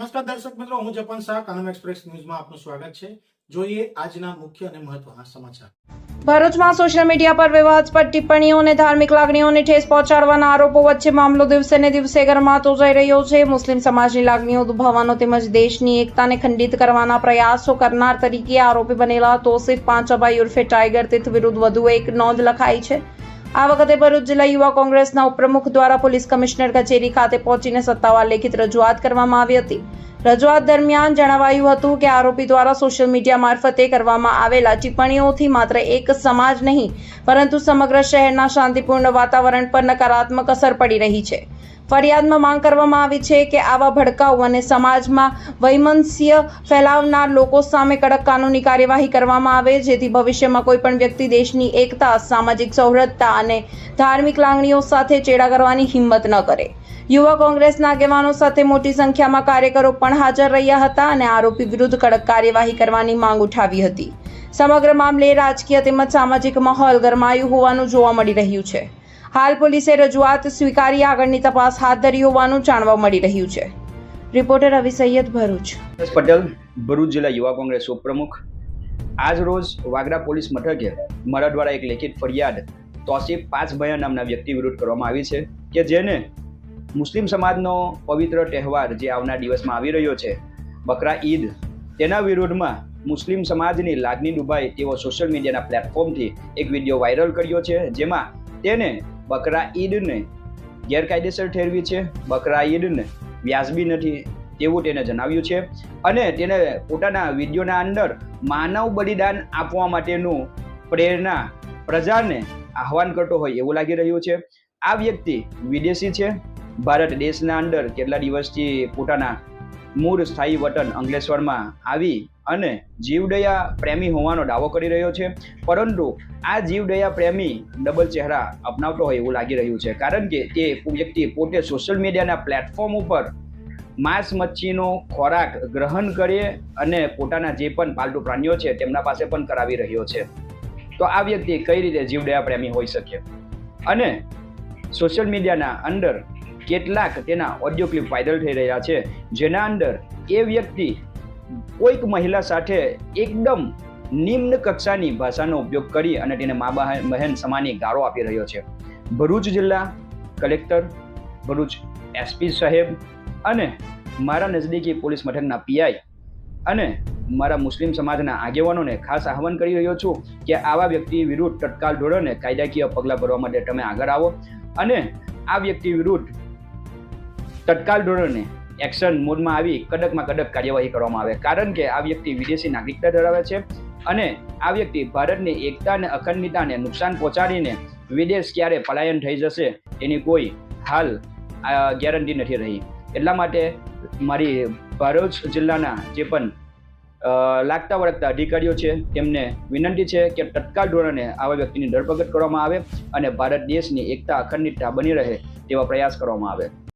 નમસ્કાર દર્શક મિત્રો, હું જપન શાહ, કાનમ એક્સપ્રેસ ન્યૂઝમાં આપનું સ્વાગત છે। જોઈએ આજના મુખ્ય અને મહત્વના સમાચાર। ભરૂચમાં સોશિયલ મીડિયા પર વિવાદાસ્પદ ટિપ્પણીઓ અને ધાર્મિક લાગણીઓને ઠેસ પહોંચાડવાના આરોપો વચ્ચે મામલો દિવસે ને દિવસે ગરમાતો જઈ રહ્યો છે। મુસ્લિમ સમાજની લાગણીઓ દુભાવવાનો તેમજ દેશની એકતાને ખંડિત કરવાના પ્રયાસો કરનાર તરીકે આરોપી બનેલા તોસીફ પાંચભાઈ ઉર્ફે ટાઈગર તીર્થ વિરુદ્ધ વધુ એક નોંધ લખાઈ છે। આ વખતે ભરૂચ જિલ્લા યુવા કોંગ્રેસના ઉપપ્રમુખ દ્વારા પોલીસ કમિશનર કચેરી ખાતે પહોંચીને સત્તાવાર લેખિત રજૂઆત કરવામાં આવી હતી। રજૂઆત દરમિયાન જણાવાયું હતું કે આરોપી દ્વારા સોશિયલ મીડિયા મારફતે કરવામાં આવેલા ટિપ્પણીઓથી માત્ર એક સમાજ નહીં પરંતુ સમગ્ર શહેરના શાંતિપૂર્ણ વાતાવરણ પર નકારાત્મક અસર પડી રહી છે। ફરિયાદમાં માંગ કરવામાં આવી છે કે આવા ભડકાઉ અને સમાજમાં વૈમનસ્ય ફેલાવનાર લોકો સામે કડક કાનૂની કાર્યવાહી કરવામાં આવે, જેથી ભવિષ્યમાં કોઈ પણ વ્યક્તિ દેશની એકતા, સામાજિક સૌહાર્દતા અને ધાર્મિક લાગણીઓ સાથે ચેડા કરવાની હિંમત ન કરે। યુવા કોંગ્રેસના આગેવાનો સાથે મોટી સંખ્યામાં કાર્યકરો પણ હાજર રહ્યા હતા અને આરોપી વિરુદ્ધ કડક કાર્યવાહી કરવાની માંગ ઉઠાવી હતી। સમગ્ર મામલે રાજકીય તેમજ સામાજિક માહોલ ગરમાયું હોવાનું જોવા મળી રહ્યું છે। હાલ પોલીસે રજૂઆત સ્વીકારી આગળની તપાસ હાથ ધરી હોવાનું જાણવા મળી રહ્યું છે। રિપોર્ટર રવિ સૈયદ, ભરૂચ। પટેલ, ભરૂચ જિલ્લા યુવા કોંગ્રેસ ઉપપ્રમુખ। આજ રોજ વાગરા પોલીસ મથકે મારા દ્વારા એક લેખિત ફરિયાદ તોસીફ પાંચભાઈ નામના વ્યક્તિ વિરુદ્ધ કરવામાં આવી છે કે જેને મુસ્લિમ સમાજનો પવિત્ર તહેવાર જે આવનાર દિવસમાં આવી રહ્યો છે, બકરા ઈદ, તેના વિરોધમાં મુસ્લિમ સમાજની લાગણી ડૂબાય તેવો સોશિયલ મીડિયાના પ્લેટફોર્મથી એક વિડીયો વાયરલ કર્યો છે, જેમાં તેને બકરા ઈદને ગેરકાયદેસર ઠેરવી છે, બકરા ઈદને વ્યાજબી નથી તેવું તેને જણાવ્યું છે અને તેને પોતાના વિડીયોના અંદર માનવ બલિદાન આપવા માટેનું પ્રેરણા પ્રજાને આહવાન કરતો હોય એવું લાગી રહ્યું છે। આ વ્યક્તિ વિદેશી છે, ભારત દેશના અંદર કેટલા દિવસથી પોતાના મૂળ સ્થાયી વતન અંકલેશ્વરમાં આવી અને જીવદયા પ્રેમી હોવાનો દાવો કરી રહ્યો છે, પરંતુ આ જીવદયા પ્રેમી ડબલ ચહેરા અપનાવતો હોય એવું લાગી રહ્યું છે, કારણ કે તે વ્યક્તિ પોતે સોશિયલ મીડિયાના પ્લેટફોર્મ ઉપર માંસ મચ્છીનો ખોરાક ગ્રહણ કરે અને પોતાના જે પણ પાલતુ પ્રાણીઓ છે તેમના પાસે પણ કરાવી રહ્યો છે। તો આ વ્યક્તિ કઈ રીતે જીવદયા પ્રેમી હોઈ શકે? અને સોશિયલ મીડિયાના અંદર કેટલાક તેના ઓડિયો ક્લિપ વાયરલ થઈ રહ્યા છે, જેના અંદર એ વ્યક્તિ કોઈક મહિલા સાથે એકદમ નિમ્ન કક્ષાની ભાષાનો ઉપયોગ કરી અને તેને મા બહેન સમાની ગાળો આપી રહ્યો છે। ભરૂચ જિલ્લા કલેક્ટર, ભરૂચ એસપી સાહેબ અને મારા નજદીકી પોલીસ મથકના પીઆઈ અને મારા મુસ્લિમ સમાજના આગેવાનોને ખાસ આહવાન કરી રહ્યો છું કે આવા વ્યક્તિ વિરુદ્ધ તત્કાલ ધોરણે કાયદાકીય પગલાં ભરવા માટે તમે આગળ આવો અને આ વ્યક્તિ વિરુદ્ધ તત્કાલ ધોરણે એક્શન મોડમાં આવી કડકમાં કડક કાર્યવાહી કરવામાં આવે, કારણ કે આ વ્યક્તિ વિદેશી નાગરિકતા ધરાવે છે અને આ વ્યક્તિ ભારતની એકતા અને અખંડિતતાને નુકસાન પહોંચાડીને વિદેશ ક્યારે પલાયન થઈ જશે એની કોઈ હાલ ગેરંટી નથી રહી। એટલા માટે મારી ભરૂચ જિલ્લાના જે પણ લાગતા વળગતા અધિકારીઓ છે તેમને વિનંતી છે કે તત્કાલ ધોરણે આવા વ્યક્તિની ધરપકડ કરવામાં આવે અને ભારત દેશની એકતા અખંડિતતા બની રહે તેવા પ્રયાસ કરવામાં આવે।